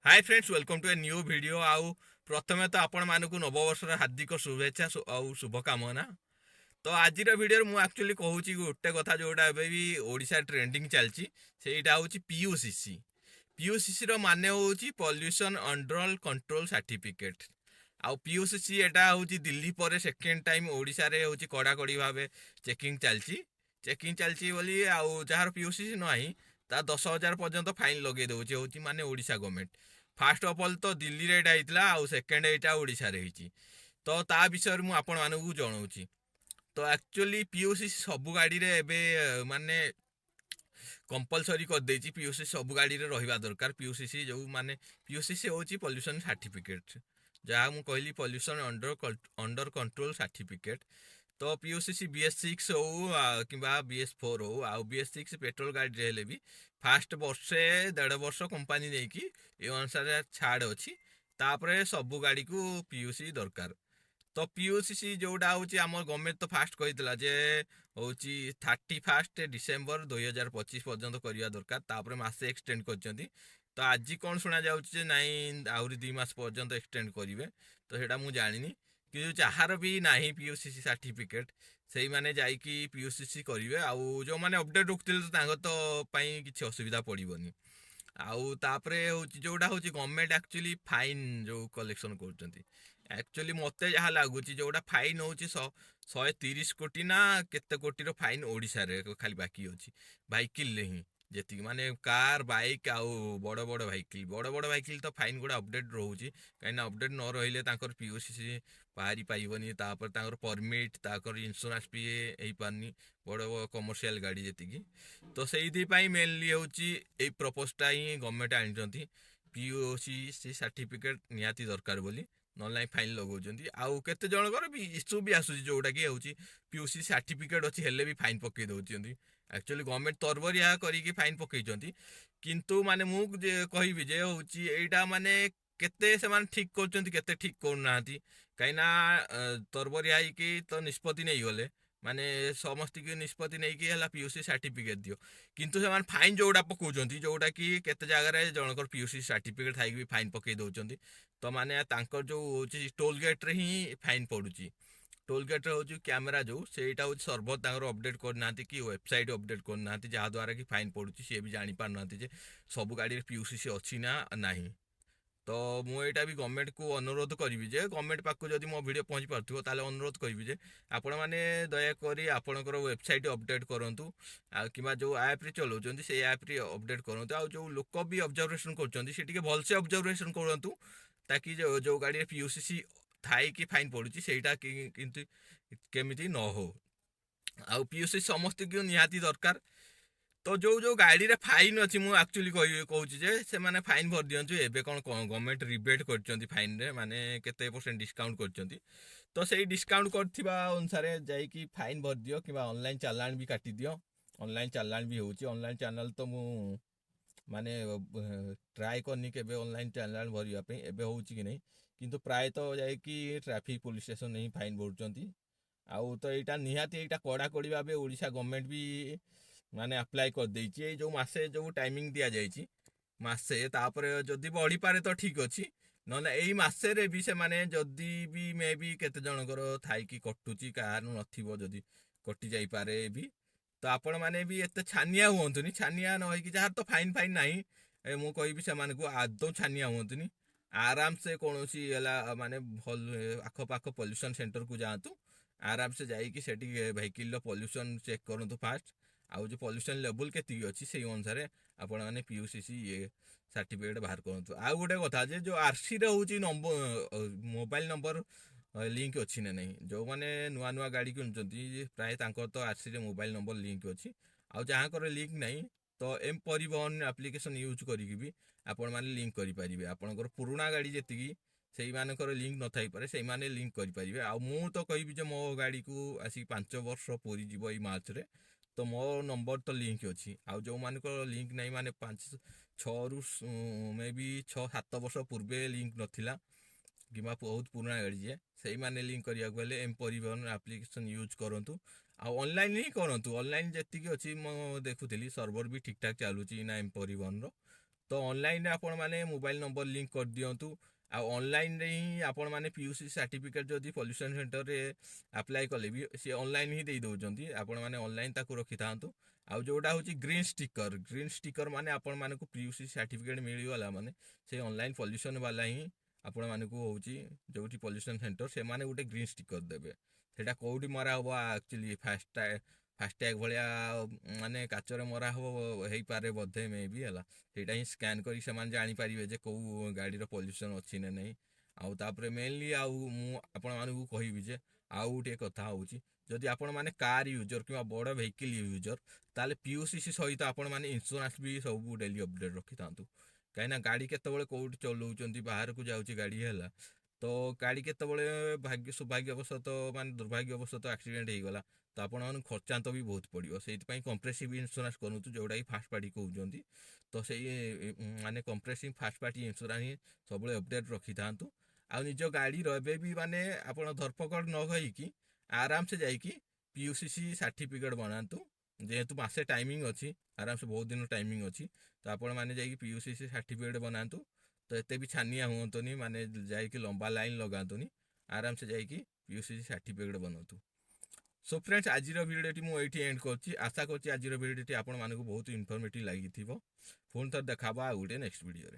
Hi friends welcome to a new video आउ प्रथमे तो आपण मानक नववर्षर हार्दिक शुभेच्छा आउ शुभकामना। तो आज वीडियो मु एक्चुअली कहूँ गोटे कथा जोटा भी ओडिशा ट्रेंडिंग चलती सेटा हूँ पीयूसीसी। पीयूसीसी रो माने हूँ पॉल्यूशन अंडर कंट्रोल सर्टिफिकेट। आउ पीयूसीसी एटा हूँ दिल्ली पर सेकेंड टाइम ओडिशा रे हूँ कड़ाकड़ी भाव चेकिंग चलती बोली आउ जार पीयूसीसी नहीं ता 10,000 पर्यंत फाइन लगे दौचे हूँ माने Odisha government. First of all तो दिल्ली रे एटा होइतिला आउ सेकेंड एटा ओडिशा रे होइची। तो ता विषय मु आपण मानकु जणाउची। तो एक्चुअली पीयूसीसी सब गाड़ी रे एबे माने कंपलसरी कर देछि पीयूसीसी सब गाड़ी रे रहिबा दरकार। पीयूसीसी जो माने पीयूसीसी होची पॉल्यूशन सर्टिफिकेट जहाँ मु कहली पॉल्यूशन अंडर कंट्रोल सर्टिफिकेट। तो पीयूसीसी BS6 हो कि BS4 हो आउ BS6 पेट्रोल गाड़ी हेले भी फास्ट वर्षे 1.5 वर्ष कंपनी नहीं ए अनुसार छाड़ अच्छी तापर सबू गाड़ी को पीयूसी दरकार। तो पीयूसीसी जोटा हूँ आम गवर्नमेंट तो फास्ट कही जे हूँ 31 डिसेम्बर 2025 पर्यंत करवा दरकार तापर मासे एक्सटेंड कर। तो आज कौन शुणा जाऊँ नाई आहरी 2 मास पर्यंत एक्सटेंड करेंगे तो सेटा मुझे जानी कि जार भी ना पीयूसीसी सर्टिफिकेट से मैंने जाकि पीयूसीसी करेंगे आउ जो मैंने अपडेट रखुते तो किसी असुविधा पड़ोनी। आउ तापरे होची जोड़ा होची गवर्नमेंट एक्चुअली फाइन जो कलेक्शन करचंती एक्चुअली मते जहाँ लगुच जोड़ा फाइन होची 130 कोटी ना केते कोटी फाइन ओडिशा रे खाली बाकी होची व्हीकल ही जेति माने कार बाइक आउ बड़ बड़ व्हीकल तो फाइन गुड़ा अपडेट रोची कहीं अपडेट न रहिले तांकर पीयूसीसी बाहरी पाइबनी तापर तांकर परमिट ताकर इंश्योरेंस भी हो पारनी बड़ बड़ कमर्शियल गाड़ी जेतिकी। तो से मेनली हूँ ये प्रपोजटा ही गवर्नमेंट आनी पीयूसीसी सर्टिफिकेट निहाती दरकार बोली ना फाइन लगाउछंती। आउ केते जनकर भी इश्यू भी आसुची जोटा कि हूँ पीयूसी सर्टिफिकेट अच्छी हेले भी फाइन पकई दउछंती। एक्चुअली गवर्नमेंट तरबरिया करिकी फाइन पकईछंती किंतु माने मु कहबी जे हूँ एटा माने केते से माने ठीक करछंती केते ठीक करनाहांती कहिना तरबरिया कि तो निष्पत्ति नहीं गले माने समस्त की निष्पत्ति नहीं कि पीयूसी सर्टिफिकेट दियो किंतु से फाइन जोड़ा पकाउछंती जोटा कि केते जगह जनकर पीयूसी सर्टिफिकेट थाई भी फाइन पकई दउछंती। तो माने तांकर जो होची टोल गेट रे ही फाइन पड़ुची टोल गेट रे होची कैमरा जो सेटा होची सर्वर तांकर अपडेट करना कि वेबसाइट अपडेट करना जहाँ द्वारा कि फाइन पड़ुची सी भी जानी पारना जे सब गाड़ी रे पीयूसीसी अच्छी ना नहीं। तो मुझे भी गवर्नमेंट को अनुरोध करी जे गवर्नमेंट पाक जब मो वीडियो पहुँची पार्थो ताले अनुरोध करी जे आपण मैंने दयाकोरी आपणकर वेबसाइट अपडेट करूँ कि जो ऐप रे चलाउछंती से ऐप रे अपडेट करूँ आ जो लोक भी ऑब्जर्वेशन कर भलसे ऑब्जर्वेशन करूँ ताकि जो गाड़ी पीयूसीसी थाई कि फाइन पड़ुची सेटा किंतु केमिति न हो आउ पीयूसी समस्त की निहाती दरकार। तो जो गाड़ी रे फाइन अच्छी मुझे एक्चुअली कहूँ जे से माने फाइन भर दिंतु एबे कौन गवर्नमेंट रिबेट कर फाइन रे माने केते परसेंट डिस्काउंट कर। तो सही डिस्काउंट करथिबा अनुसार जाइकी फाइन भर दियो कि ऑनलाइन चालान भी काटी दियो। ऑनलाइन चालान भी होची ऑनलाइन चैनल तो मु माने ट्राई करनी के ऑनलाइन चालान भरिया पे एबे होची कि नहीं किंतु प्राय तो जाइकी ट्रैफिक पुलिस स्टेशन नहीं फाइन भरचंती। आउ तो यहाँ निहाती यहाँ कड़ाकड़ी भाव ओडिशा गवर्नमेंट भी माने अप्लाई कर देछि जो मासे जो टाइमिंग दिया जाइछि मासे तापर जदि बढ़ी पारे तो ठीक अच्छी ना यही मसे रे भी से माने जदि भी मे भी केते जनकर थाई कि कटुची कार नथिबो जदि कटि जाई पारे भी तो आपण माने भी एते छानिया हुंतुनी छानिया न होई कि जहार तो फाइन फाइन नाही मु कहबी से माने को आदौ छानिया हुंतुनी आराम से कोनोसी हला माने भल आखो पाखो पॉल्यूशन सेंटर को जातु आराम से जाइए सेठी व्हीकल पॉल्यूशन चेक करूँ फास्ट आउ जो पॉल्यूशन लेवल के अच्छी से अनुसार आपण मैंने पीयूसीसी ये सर्टिफिकेट बाहर करूँ। आउ गोटे कथा जे जो आरसी रे होची नंबर मोबाइल नंबर लिंक अच्छी ना नहीं जो मैंने नुआ नुआ गाड़ी किनुचंती प्राय तांकर तो आरसी रे मोबाइल नंबर लिंक अच्छी आउ जहाँ कर लिंक नहीं तो एम परिवहन एप्लिकेशन यूज करिकी भी आपण मैंने लिंक करें आपणकर पुराणा गाड़ी जी से मानकर लिंक न थाई पारे से माने लिंक करें। आ मु तो कहबी जे मो गाड़ी को आसी 5 वर्ष पूरी जीव ई मार्च रे तो मो नंबर तो लिंक अच्छी आउ जो मानकर लिंक नहीं माने 5-6 रु मे बी 6-7 वर्ष पूर्वे लिंक नथिला कि बहुत पुराना गाड़ी जे से माने लिंक करिया गले एम परिवहन एप्लिकेशन यूज करंतु आ ऑनलाइन ही करंतु ऑनलाइन जेतिकी अच्छी मो देखुଥିଲି सर्वर भी ठीक ठाक चलुची ना एम परिवहन रो। तो ऑनलाइन आपण माने मोबाइल नंबर लिंक कर दियंतु आ ऑनलाइन रे ही आपण माने पीयूसी सर्टिफिकेट जदि पॉल्यूशन सेंटर रे अप्लाई कले भी से ऑनलाइन ही दे दउचंती आपण माने ऑनलाइन ताकू रखि थांतु आ जोटा होची ग्रीन स्टिकर माने आपण माने को पीयूसी सर्टिफिकेट मिली वाला माने से ऑनलाइन पॉल्यूशन वाला ही आपण माने को होची जोटी पॉल्यूशन सेंटर से माने गोटे ग्रीन स्टिकर देबे सेटा कोउटी मरा हो एक्चुअली फास्टैग भाया माने काचरे मरा हो पारे बोधे मे भी है सेटा ही स्कैन करी से जापारे जे कौ गाड़ी पॉल्यूशन अच्छी ना नहीं आउ तापर मेनली आपण मानू कहबी जे आउ गोटे कथा होची जदि आपण माने कार यूजर कि बड़ वेहिकल यूजर ताले पीयूसीसी सहित आपण माने इंश्योरेंस भी सब डेली अपडेट रखि थांतु कहीं गाड़ी केतबेले कोउट चलाउचंती बाहर को जाउची गाड़ी है तो गाड़ी केतबेले भाग्य सौभाग्यवशत माने दुर्भाग्यवशत एक्सीडेंट हो गला तो आपण खर्चांत भी बहुत पड़ो से कंप्रेसिव इंश्योरेंस करूँ जोटा कि फास्ट पार्टी कहते तो से माने कंप्रेसिव फास्ट पार्टी इंश्योरेंस ही सब अपडेट रखि थांतु आ निज गाड़ी रे भी माने आपण धरपकड़ न होइकी आराम से जाइकी पीयूसीसी सर्टिफिकेट बनातु जेहेतु मासे टाइमिंग अच्छी आराम से बहुत दिन टाइमिंग अच्छी तो आपण माने जाइकी पीयूसीसी सर्टिफिकेट बनातु तो एते भी छानिया हुंतुनी माने जाइकी लंबा लाइन लगातुनी आराम से जाइकी पीयूसीसी सर्टिफिकेट बनातु। सो फ्रेंड्स आज भिडियोटी मुझे एंड कर आशा कर भिडियोटी आपण मानक बहुत इनफॉर्मेटिव लगी पुणी थर देखा गोटे नेक्स्ट वीडियो।